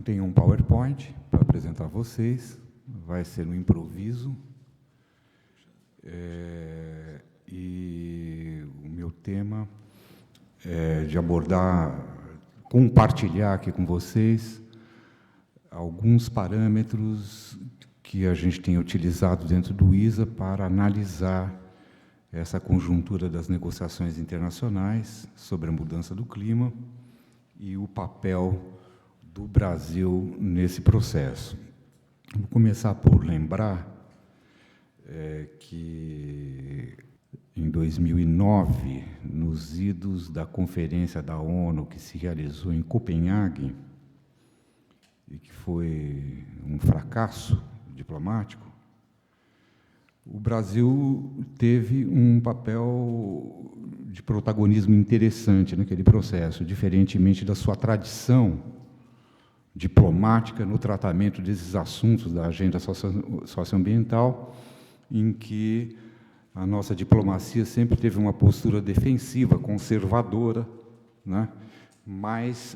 tenho um PowerPoint para apresentar a vocês, vai ser um improviso, e o meu tema é de abordar, compartilhar aqui com vocês alguns parâmetros que a gente tem utilizado dentro do ISA para analisar essa conjuntura das negociações internacionais sobre a mudança do clima e o papel do Brasil nesse processo. Vou começar por lembrar que, em 2009, nos idos da Conferência da ONU que se realizou em Copenhague, e que foi um fracasso diplomático, o Brasil teve um papel de protagonismo interessante naquele processo, diferentemente da sua tradição diplomática no tratamento desses assuntos da agenda socioambiental, em que a nossa diplomacia sempre teve uma postura defensiva, conservadora, né? Mas,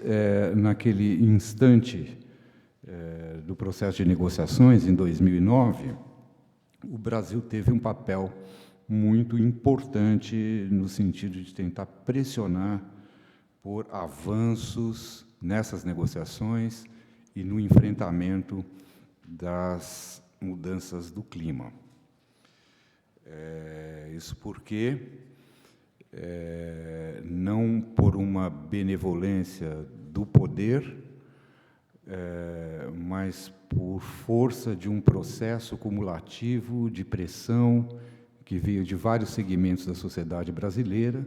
naquele instante do processo de negociações, em 2009, o Brasil teve um papel muito importante no sentido de tentar pressionar por avanços nessas negociações e no enfrentamento das mudanças do clima. Isso porque, não por uma benevolência do poder, mas por força de um processo cumulativo de pressão que veio de vários segmentos da sociedade brasileira,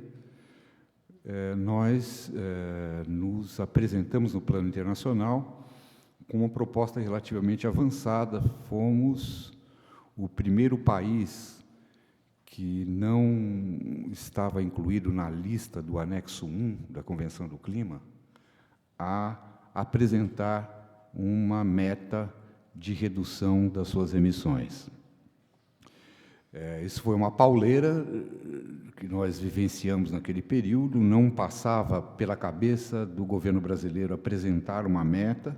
nós nos apresentamos no plano internacional com uma proposta relativamente avançada. Fomos o primeiro país que não estava incluído na lista do anexo 1 da Convenção do Clima a apresentar uma meta de redução das suas emissões. Isso foi uma pauleira que nós vivenciamos naquele período. Não passava pela cabeça do governo brasileiro apresentar uma meta.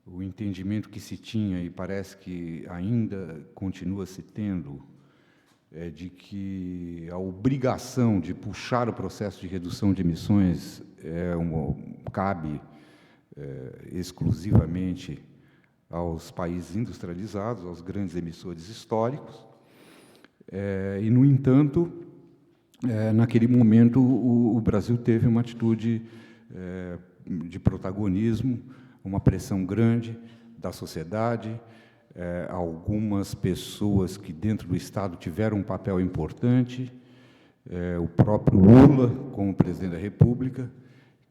O entendimento que se tinha, e parece que ainda continua se tendo, é de que a obrigação de puxar o processo de redução de emissões cabe exclusivamente aos países industrializados, aos grandes emissores históricos. E, no entanto, naquele momento, o Brasil teve uma atitude de protagonismo, uma pressão grande da sociedade, algumas pessoas que, dentro do Estado, tiveram um papel importante, o próprio Lula, como presidente da República,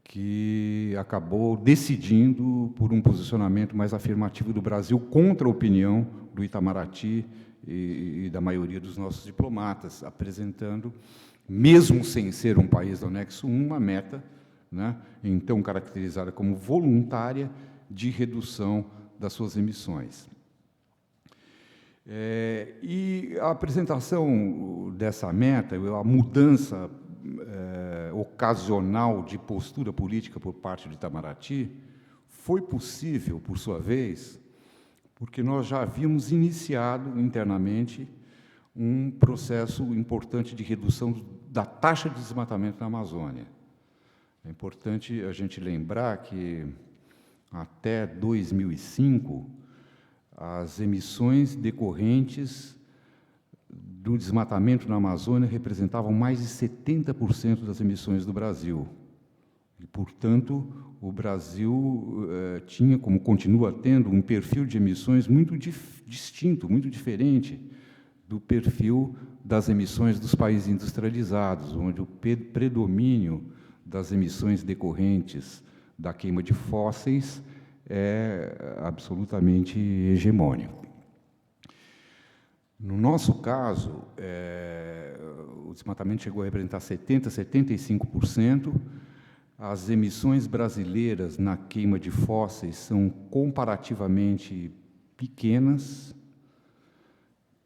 que acabou decidindo por um posicionamento mais afirmativo do Brasil contra a opinião do Itamaraty e da maioria dos nossos diplomatas, apresentando, mesmo sem ser um país do anexo 1, uma meta, né, então caracterizada como voluntária, de redução das suas emissões. E a apresentação dessa meta, a mudança ocasional de postura política por parte do Itamaraty, foi possível, por sua vez, porque nós já havíamos iniciado internamente um processo importante de redução da taxa de desmatamento na Amazônia. É importante a gente lembrar que, até 2005, as emissões decorrentes do desmatamento na Amazônia representavam mais de 70% das emissões do Brasil. E, portanto, o Brasil tinha, como continua tendo, um perfil de emissões muito distinto, muito diferente do perfil das emissões dos países industrializados, onde o predomínio das emissões decorrentes da queima de fósseis é absolutamente hegemônico. No nosso caso, o desmatamento chegou a representar 70%, 75%. As emissões brasileiras na queima de fósseis são comparativamente pequenas,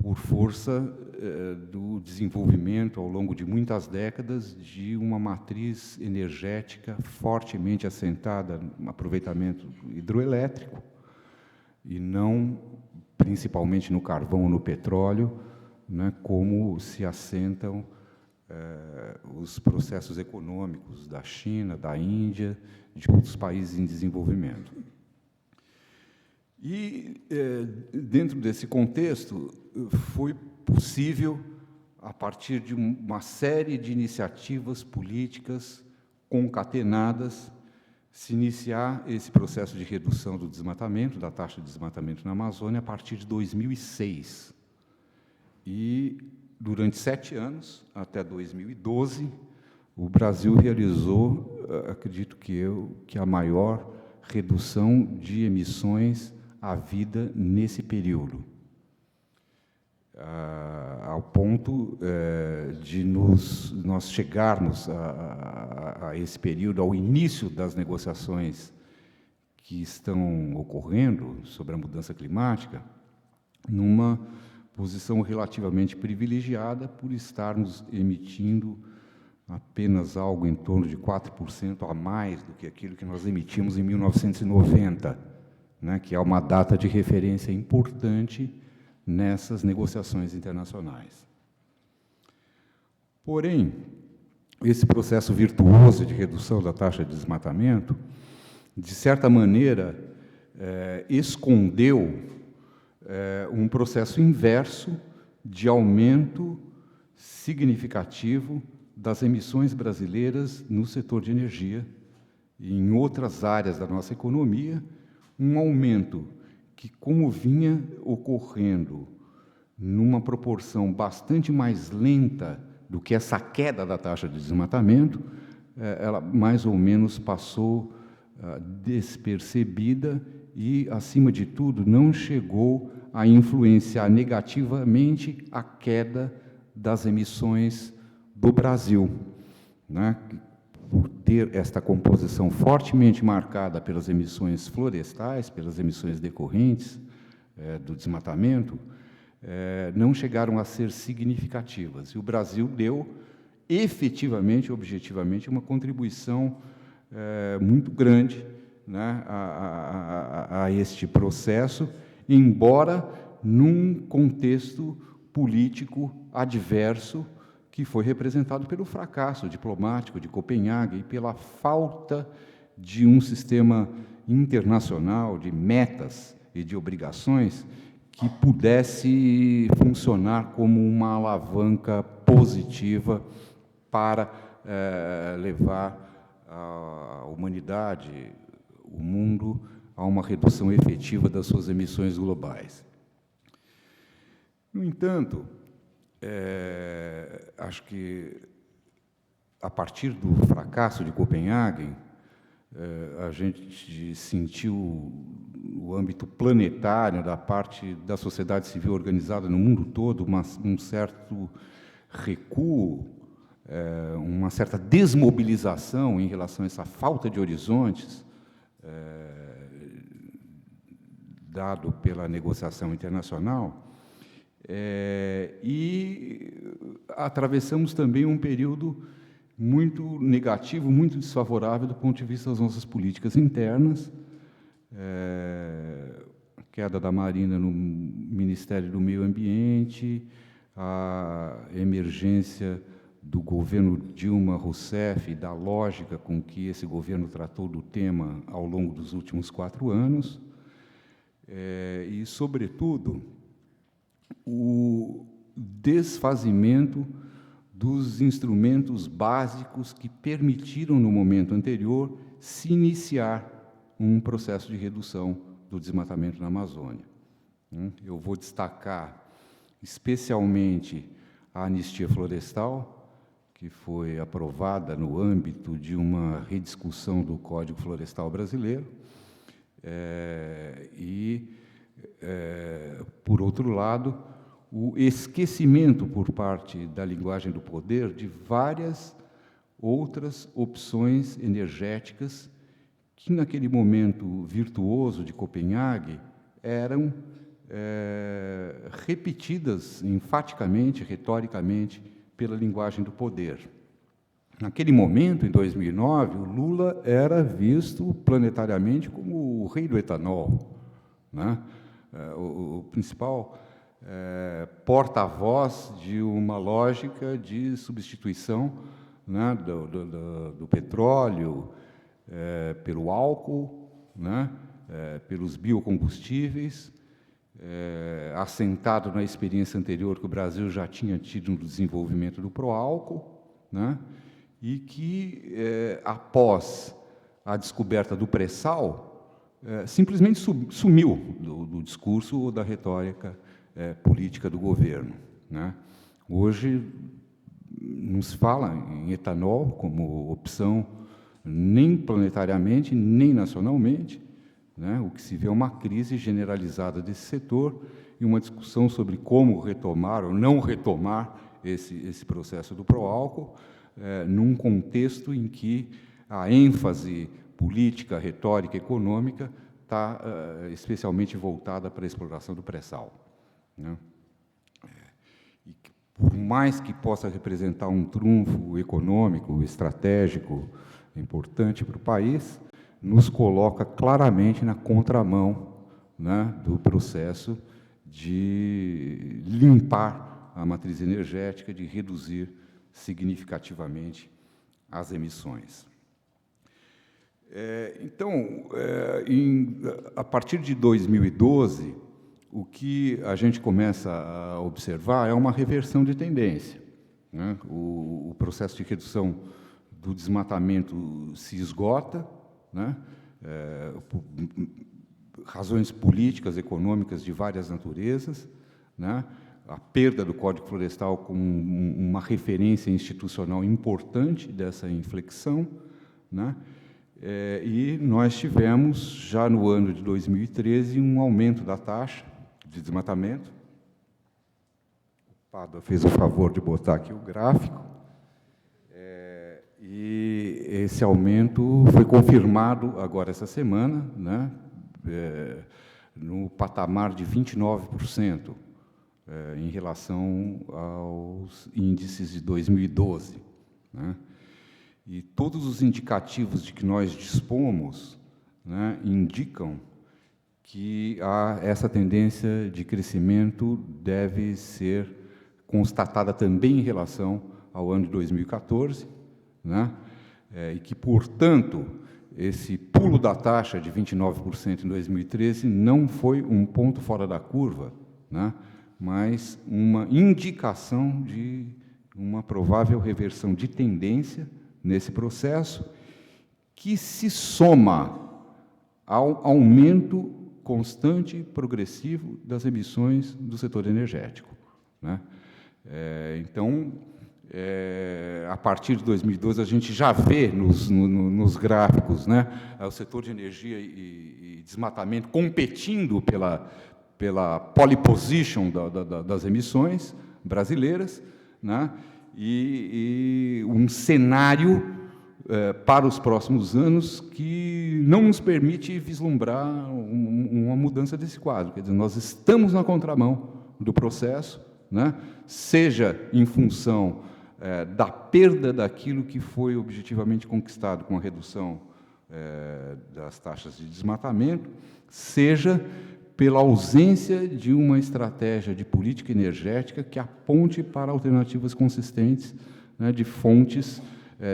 por força do desenvolvimento, ao longo de muitas décadas, de uma matriz energética fortemente assentada no aproveitamento hidroelétrico, e não principalmente no carvão ou no petróleo, né, como se assentam os processos econômicos da China, da Índia, de outros países em desenvolvimento. E, dentro desse contexto, foi possível, a partir de uma série de iniciativas políticas concatenadas, se iniciar esse processo de redução do desmatamento, da taxa de desmatamento na Amazônia, a partir de 2006. E, durante 7 anos, até 2012, o Brasil realizou, acredito que a maior redução de emissões à vida nesse período, ao ponto de nós chegarmos a esse período, ao início das negociações que estão ocorrendo sobre a mudança climática, numa posição relativamente privilegiada, por estarmos emitindo apenas algo em torno de 4% a mais do que aquilo que nós emitimos em 1990, né, que é uma data de referência importante nessas negociações internacionais. Porém, esse processo virtuoso de redução da taxa de desmatamento, de certa maneira, escondeu um processo inverso de aumento significativo das emissões brasileiras no setor de energia e em outras áreas da nossa economia, um aumento que, como vinha ocorrendo numa proporção bastante mais lenta do que essa queda da taxa de desmatamento, ela mais ou menos passou despercebida e, acima de tudo, não chegou a influenciar negativamente a queda das emissões do Brasil, né? Por ter esta composição fortemente marcada pelas emissões florestais, pelas emissões decorrentes do desmatamento, não chegaram a ser significativas. E o Brasil deu, efetivamente, objetivamente, uma contribuição muito grande, né, a este processo, embora num contexto político adverso, que foi representado pelo fracasso diplomático de Copenhague e pela falta de um sistema internacional de metas e de obrigações que pudesse funcionar como uma alavanca positiva para levar a humanidade, o mundo, a uma redução efetiva das suas emissões globais. No entanto, acho que, a partir do fracasso de Copenhague, a gente sentiu o âmbito planetário, da parte da sociedade civil organizada no mundo todo, um certo recuo, uma certa desmobilização em relação a essa falta de horizontes dado pela negociação internacional. E atravessamos também um período muito negativo, muito desfavorável do ponto de vista das nossas políticas internas, a queda da Marina no Ministério do Meio Ambiente, a emergência do governo Dilma Rousseff, da lógica com que esse governo tratou do tema ao longo dos últimos 4 anos, e, sobretudo, o desfazimento dos instrumentos básicos que permitiram, no momento anterior, se iniciar um processo de redução do desmatamento na Amazônia. Eu vou destacar especialmente a anistia florestal, que foi aprovada no âmbito de uma rediscussão do Código Florestal Brasileiro, por outro lado, o esquecimento por parte da linguagem do poder de várias outras opções energéticas que, naquele momento virtuoso de Copenhague, eram repetidas enfaticamente, retoricamente, pela linguagem do poder. Naquele momento, em 2009, o Lula era visto planetariamente como o rei do etanol, né? O principal porta-voz de uma lógica de substituição, né, do petróleo pelo álcool, né, pelos biocombustíveis, assentado na experiência anterior que o Brasil já tinha tido no desenvolvimento do pró-álcool, né, e que, após a descoberta do pré-sal, simplesmente sumiu do discurso ou da retórica política do governo, né? Hoje não se fala em etanol como opção nem planetariamente, nem nacionalmente, né? O que se vê é uma crise generalizada desse setor e uma discussão sobre como retomar ou não retomar esse processo do pró-álcool, num contexto em que a ênfase política, retórica, econômica está especialmente voltada para a exploração do pré-sal, né? E por mais que possa representar um trunfo econômico, estratégico, importante para o país, nos coloca claramente na contramão, né, do processo de limpar a matriz energética, de reduzir significativamente as emissões. Então, a partir de 2012, o que a gente começa a observar é uma reversão de tendência, né? O processo de redução do desmatamento se esgota, né? Por razões políticas, econômicas de várias naturezas, né? A perda do Código Florestal como uma referência institucional importante dessa inflexão, né? E nós tivemos, já no ano de 2013, um aumento da taxa de desmatamento. O Pádua fez o favor de botar aqui o gráfico. E esse aumento foi confirmado agora essa semana, né? No patamar de 29%, em relação aos índices de 2012, né? E todos os indicativos de que nós dispomos, né, indicam que essa tendência de crescimento deve ser constatada também em relação ao ano de 2014, né, e que, portanto, esse pulo da taxa de 29% em 2013 não foi um ponto fora da curva, né, mas uma indicação de uma provável reversão de tendência nesse processo, que se soma ao aumento constante e progressivo das emissões do setor energético, né? Então, a partir de 2012, a gente já vê nos gráficos, né, o setor de energia e desmatamento competindo pela pole position das emissões brasileiras, né? E um cenário para os próximos anos que não nos permite vislumbrar uma mudança desse quadro. Quer dizer, nós estamos na contramão do processo, né? Seja em função da perda daquilo que foi objetivamente conquistado com a redução das taxas de desmatamento, seja pela ausência de uma estratégia de política energética que aponte para alternativas consistentes, né, de fontes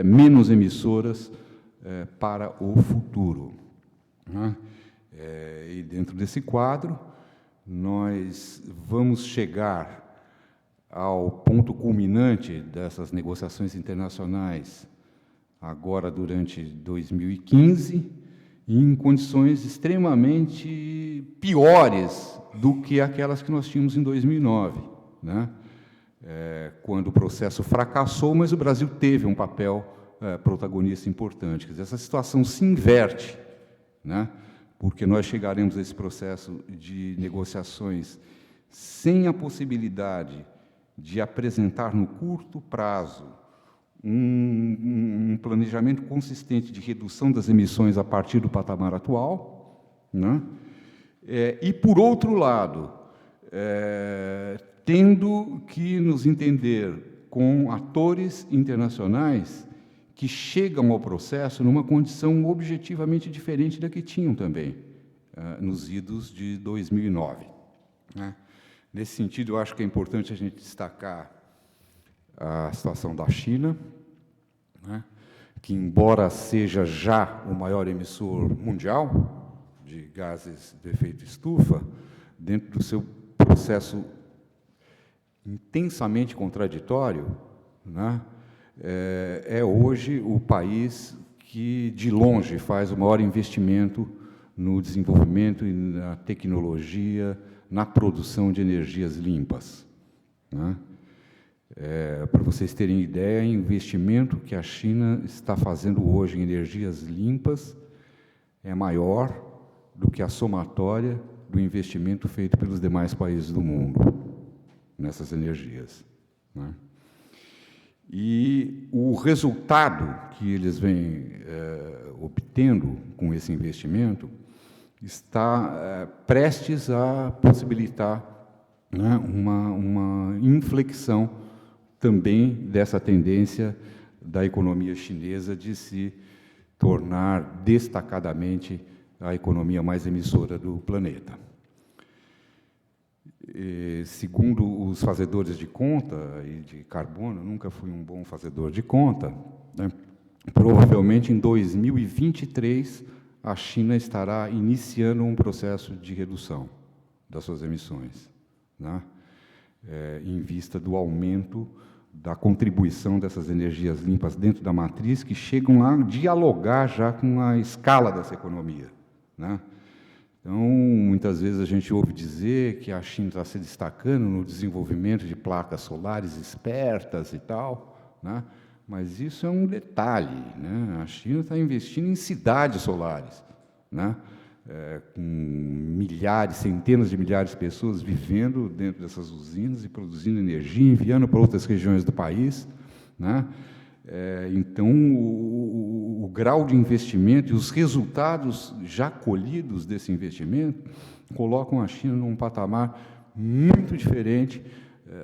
menos emissoras para o futuro, né? E dentro desse quadro, nós vamos chegar ao ponto culminante dessas negociações internacionais agora durante 2015, em condições extremamente piores do que aquelas que nós tínhamos em 2009, né? Quando o processo fracassou, mas o Brasil teve um papel protagonista importante. Quer dizer, essa situação se inverte, né? Porque nós chegaremos a esse processo de negociações sem a possibilidade de apresentar no curto prazo um planejamento consistente de redução das emissões a partir do patamar atual, né? E, por outro lado, tendo que nos entender com atores internacionais que chegam ao processo numa condição objetivamente diferente da que tinham também, nos idos de 2009. Né? Nesse sentido, eu acho que é importante a gente destacar a situação da China, né? Que, embora seja já o maior emissor mundial de gases de efeito estufa, dentro do seu processo intensamente contraditório, né, é hoje o país que, de longe, faz o maior investimento no desenvolvimento e na tecnologia, na produção de energias limpas. Né? Para vocês terem ideia, o investimento que a China está fazendo hoje em energias limpas é maior do que a somatória do investimento feito pelos demais países do mundo nessas energias. Né? E o resultado que eles vêm obtendo com esse investimento está prestes a possibilitar, né, uma inflexão também dessa tendência da economia chinesa de se tornar destacadamente a economia mais emissora do planeta. Segundo os fazedores de conta e de carbono, eu nunca fui um bom fazedor de conta, né, provavelmente em 2023 a China estará iniciando um processo de redução das suas emissões, né, em vista do aumento da contribuição dessas energias limpas dentro da matriz, que chegam a dialogar já com a escala dessa economia. Né? Então, muitas vezes a gente ouve dizer que a China está se destacando no desenvolvimento de placas solares espertas e tal, né? Mas isso é um detalhe. Né? A China está investindo em cidades solares, né? Com milhares, centenas de milhares de pessoas vivendo dentro dessas usinas e produzindo energia, enviando para outras regiões do país. Né? Então, o grau de investimento e os resultados já colhidos desse investimento colocam a China num patamar muito diferente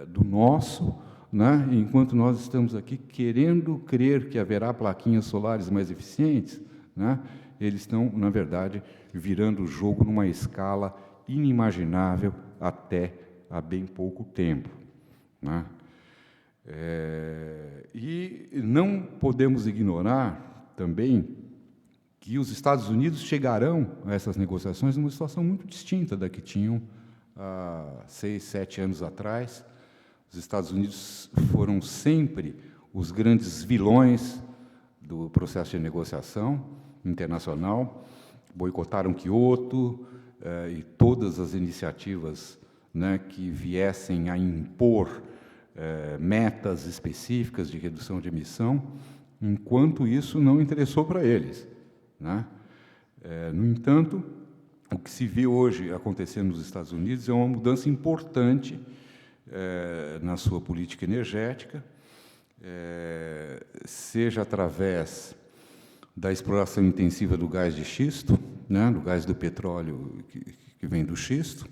do nosso, né? Enquanto nós estamos aqui querendo crer que haverá plaquinhas solares mais eficientes, né? Eles estão, na verdade, virando o jogo numa escala inimaginável até há bem pouco tempo. Né? E não podemos ignorar também que os Estados Unidos chegarão a essas negociações numa situação muito distinta da que tinham há 6, 7 anos atrás. Os Estados Unidos foram sempre os grandes vilões do processo de negociação internacional, boicotaram Kyoto e todas as iniciativas, né, que viessem a impor metas específicas de redução de emissão, enquanto isso não interessou para eles. Né? No entanto, o que se vê hoje acontecendo nos Estados Unidos é uma mudança importante na sua política energética, seja através da exploração intensiva do gás de xisto, né, do gás do petróleo que vem do xisto,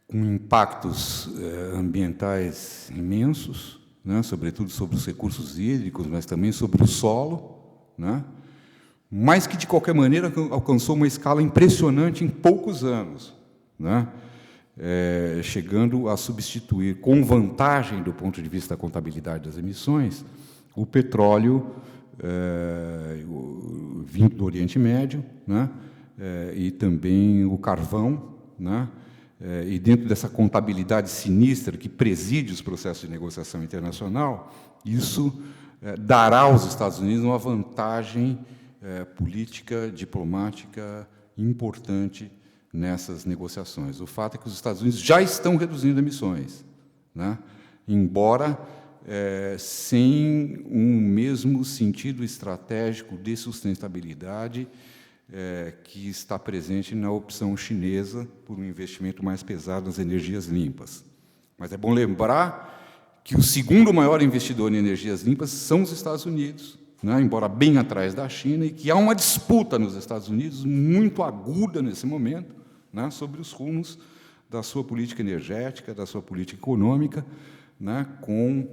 com impactos ambientais imensos, né, sobretudo sobre os recursos hídricos, mas também sobre o solo, né, mas que, de qualquer maneira, alcançou uma escala impressionante em poucos anos, né, chegando a substituir, com vantagem do ponto de vista da contabilidade das emissões, o petróleo vindo do Oriente Médio, né, e também o carvão, né, e dentro dessa contabilidade sinistra que preside os processos de negociação internacional, isso dará aos Estados Unidos uma vantagem política, diplomática importante nessas negociações. O fato é que os Estados Unidos já estão reduzindo emissões, né, embora sem um mesmo sentido estratégico de sustentabilidade que está presente na opção chinesa por um investimento mais pesado nas energias limpas. Mas é bom lembrar que o segundo maior investidor em energias limpas são os Estados Unidos, né, embora bem atrás da China, e que há uma disputa nos Estados Unidos muito aguda nesse momento, né, sobre os rumos da sua política energética, da sua política econômica, né, com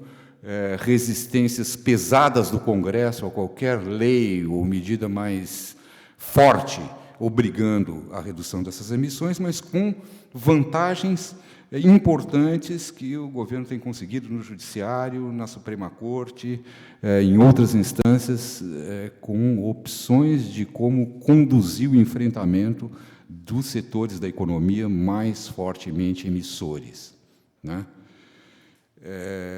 resistências pesadas do Congresso a qualquer lei ou medida mais forte, obrigando a redução dessas emissões, mas com vantagens importantes que o governo tem conseguido no Judiciário, na Suprema Corte, em outras instâncias, com opções de como conduzir o enfrentamento dos setores da economia mais fortemente emissores, né?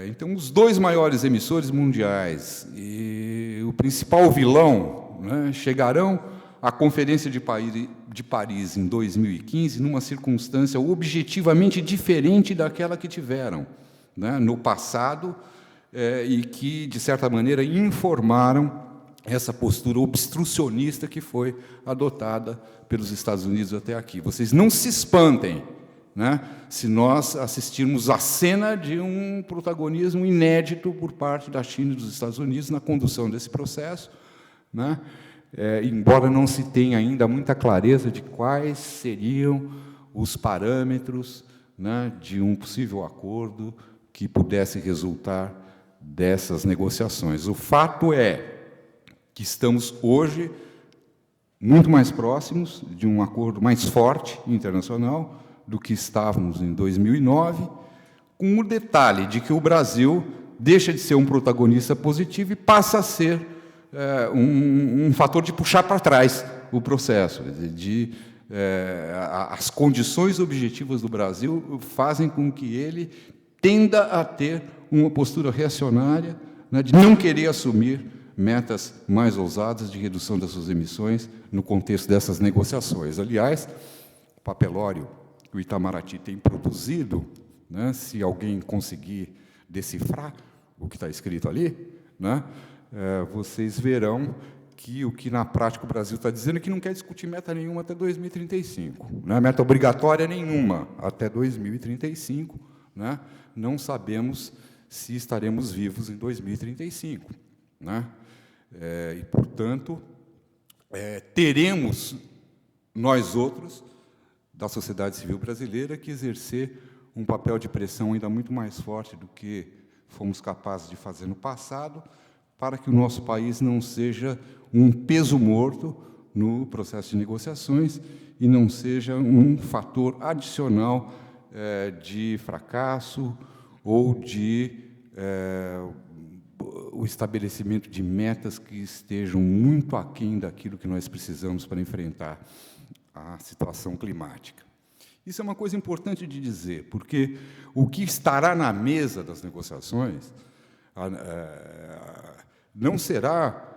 Então, os dois maiores emissores mundiais e o principal vilão, né, chegarão à Conferência de Paris em 2015 numa circunstância objetivamente diferente daquela que tiveram, né, no passado, e que, de certa maneira, informaram essa postura obstrucionista que foi adotada pelos Estados Unidos até aqui. Vocês não se espantem, né, se nós assistirmos à cena de um protagonismo inédito por parte da China e dos Estados Unidos na condução desse processo, né, embora não se tenha ainda muita clareza de quais seriam os parâmetros, né, de um possível acordo que pudesse resultar dessas negociações. O fato é que estamos hoje muito mais próximos de um acordo mais forte internacional do que estávamos em 2009, com o detalhe de que o Brasil deixa de ser um protagonista positivo e passa a ser um fator de puxar para trás o processo. As condições objetivas do Brasil fazem com que ele tenda a ter uma postura reacionária, né, de não querer assumir metas mais ousadas de redução das suas emissões no contexto dessas negociações. Aliás, o papelório que o Itamaraty tem produzido, né, se alguém conseguir decifrar o que está escrito ali, né, vocês verão que o que, na prática, o Brasil está dizendo é que não quer discutir meta nenhuma até 2035. Não é meta obrigatória nenhuma até 2035. Né? Não sabemos se estaremos vivos em 2035. Né? E, portanto, teremos, nós outros, da sociedade civil brasileira, que exercer um papel de pressão ainda muito mais forte do que fomos capazes de fazer no passado, para que o nosso país não seja um peso morto no processo de negociações e não seja um fator adicional de fracasso ou de o estabelecimento de metas que estejam muito aquém daquilo que nós precisamos para enfrentar a situação climática. Isso é uma coisa importante de dizer, porque o que estará na mesa das negociações não será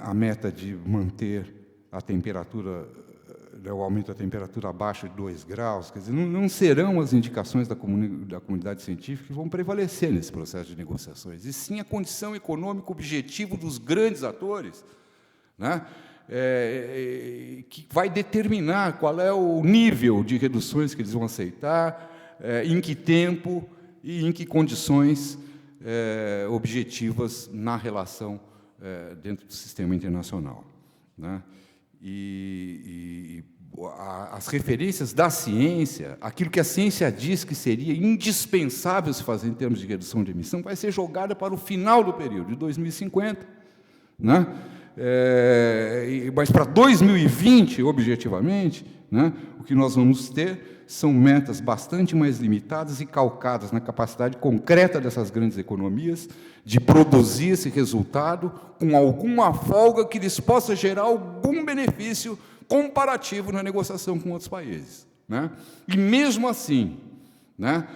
a meta de manter a temperatura, o aumento da temperatura abaixo de 2 graus, quer dizer, não serão as indicações da comunidade científica que vão prevalecer nesse processo de negociações, e sim a condição econômica objetivo dos grandes atores, né, que vai determinar qual é o nível de reduções que eles vão aceitar, em que tempo e em que condições objetivas na relação dentro do sistema internacional. Né? As referências da ciência, aquilo que a ciência diz que seria indispensável se fazer em termos de redução de emissão, vai ser jogada para o final do período, de 2050. Né? Mas para 2020, objetivamente, né, o que nós vamos ter são metas bastante mais limitadas e calcadas na capacidade concreta dessas grandes economias de produzir esse resultado com alguma folga que lhes possa gerar algum benefício comparativo na negociação com outros países. Né? E, mesmo assim, né,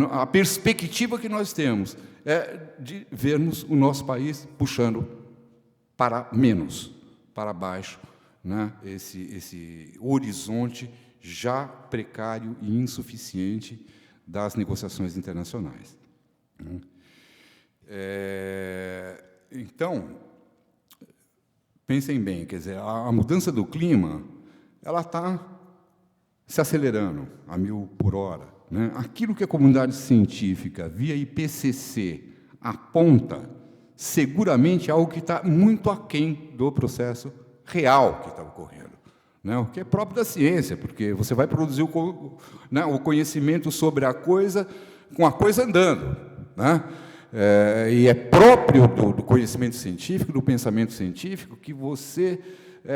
a perspectiva que nós temos é de vermos o nosso país puxando para menos, para baixo, né, esse horizonte já precário e insuficiente das negociações internacionais. Então, pensem bem, quer dizer, a mudança do clima, ela está se acelerando a 1000 por hora. Né? Aquilo que a comunidade científica, via IPCC, aponta, seguramente é algo que está muito aquém do processo real que está ocorrendo. né, o que é próprio da ciência, porque você vai produzir né, o conhecimento sobre a coisa com a coisa andando, né? E é próprio do conhecimento científico, do pensamento científico, que você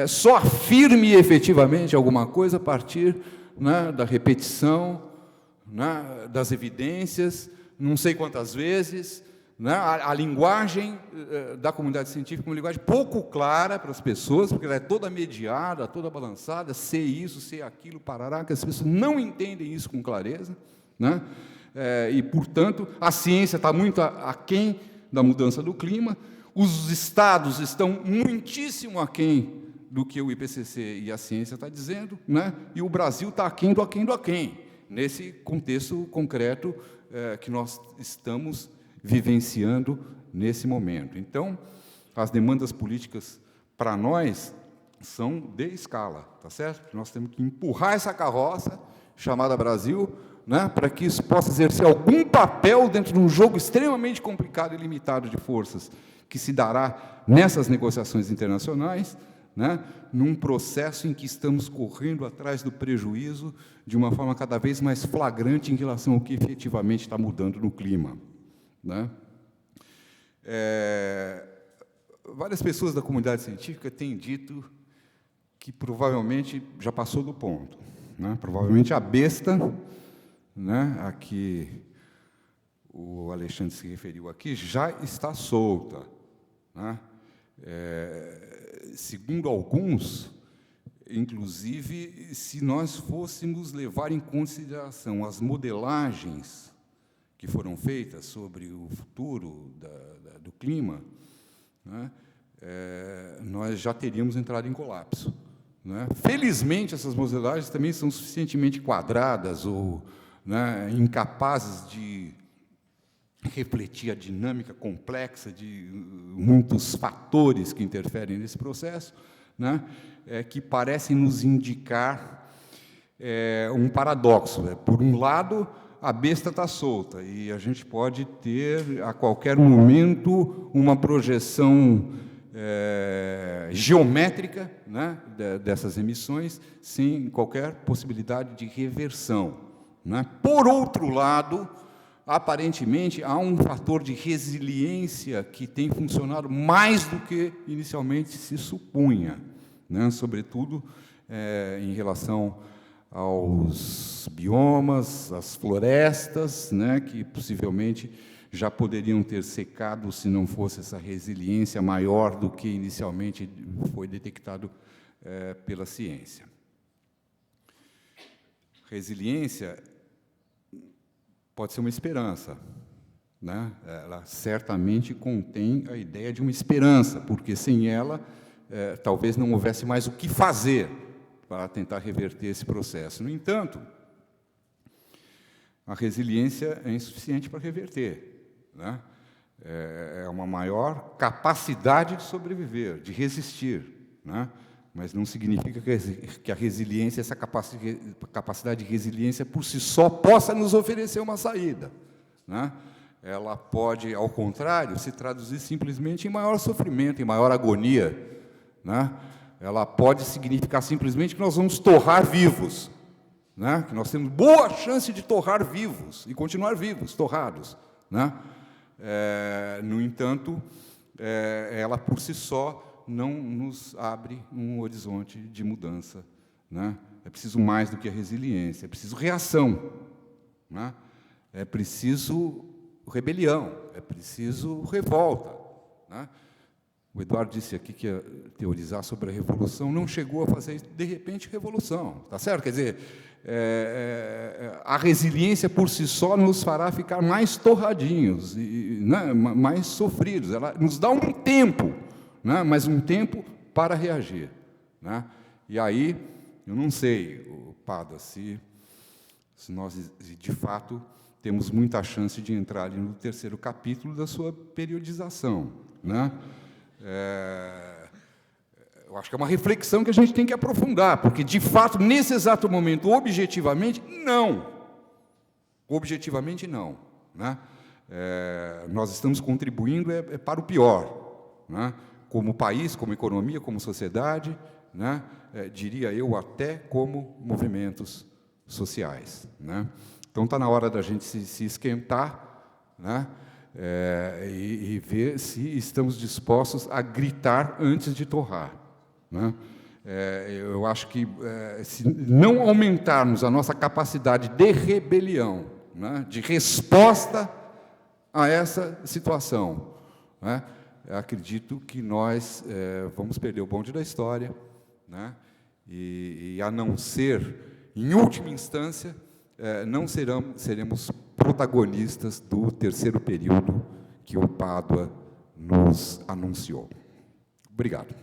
só afirme efetivamente alguma coisa a partir, né, da repetição, né, das evidências, não sei quantas vezes, né, a linguagem da comunidade científica é uma linguagem pouco clara para as pessoas, porque ela é toda mediada, toda balançada, sei isso, sei aquilo, parará, que as pessoas não entendem isso com clareza, né? E, portanto, a ciência está muito aquém da mudança do clima, os estados estão muitíssimo aquém do que o IPCC e a ciência está dizendo, né? E o Brasil está aquém do aquém do aquém, nesse contexto concreto que nós estamos vivenciando nesse momento. Então, as demandas políticas, para nós, são de escala, tá certo? Nós temos que empurrar essa carroça, chamada Brasil, né, para que isso possa exercer algum papel dentro de um jogo extremamente complicado e limitado de forças que se dará nessas negociações internacionais, né, num processo em que estamos correndo atrás do prejuízo de uma forma cada vez mais flagrante em relação ao que efetivamente está mudando no clima, né? Várias pessoas da comunidade científica têm dito que provavelmente já passou do ponto, né? Provavelmente a besta, né, a que o Alexandre se referiu aqui, já está solta, né? Segundo alguns, inclusive, se nós fôssemos levar em consideração as modelagens que foram feitas sobre o futuro do clima, né, nós já teríamos entrado em colapso, né? Felizmente, essas modelagens também são suficientemente quadradas ou, né, incapazes de refletir a dinâmica complexa de muitos fatores que interferem nesse processo, né, que parecem nos indicar um paradoxo. Por um lado, a besta está solta, e a gente pode ter, a qualquer momento, uma projeção geométrica, né, dessas emissões, sem qualquer possibilidade de reversão, né? Por outro lado, aparentemente, há um fator de resiliência que tem funcionado mais do que inicialmente se supunha, né? Sobretudo em relação aos biomas, às florestas, né, que possivelmente já poderiam ter secado se não fosse essa resiliência maior do que inicialmente foi detectado pela ciência. Resiliência pode ser uma esperança, né? Ela certamente contém a ideia de uma esperança, porque sem ela talvez não houvesse mais o que fazer para tentar reverter esse processo. No entanto, a resiliência é insuficiente para reverter, né? É uma maior capacidade de sobreviver, de resistir, né? Mas não significa que a resiliência, essa capacidade de resiliência por si só possa nos oferecer uma saída, né? Ela pode, ao contrário, se traduzir simplesmente em maior sofrimento, em maior agonia, né? Ela pode significar simplesmente que nós vamos torrar vivos, né? Que nós temos boa chance de torrar vivos e continuar vivos, torrados, né? No entanto, ela por si só não nos abre um horizonte de mudança, né? É preciso mais do que a resiliência, é preciso reação, né? É preciso rebelião, é preciso revolta, né? O Eduardo disse aqui que ia teorizar sobre a revolução, não chegou a fazer, de repente, revolução, tá certo? Quer dizer, a resiliência por si só nos fará ficar mais torradinhos, né, mais sofridos. Ela nos dá um tempo, né, mas um tempo para reagir, né? E aí, eu não sei, Pada, se nós, de fato, temos muita chance de entrar ali no terceiro capítulo da sua periodização, né? Eu acho que é uma reflexão que a gente tem que aprofundar, porque, de fato, nesse exato momento, objetivamente, não. Objetivamente, não, né? Nós estamos contribuindo para o pior, né? Como país, como economia, como sociedade, né, diria eu, até como movimentos sociais, né? Então, está na hora da gente se esquentar, né, e ver se estamos dispostos a gritar antes de torrar, né? Eu acho que, se não aumentarmos a nossa capacidade de rebelião, né, de resposta a essa situação, né, acredito que nós vamos perder o bonde da história, né, e a não ser, em última instância, não seremos protagonistas do terceiro período que o Pádua nos anunciou. Obrigado.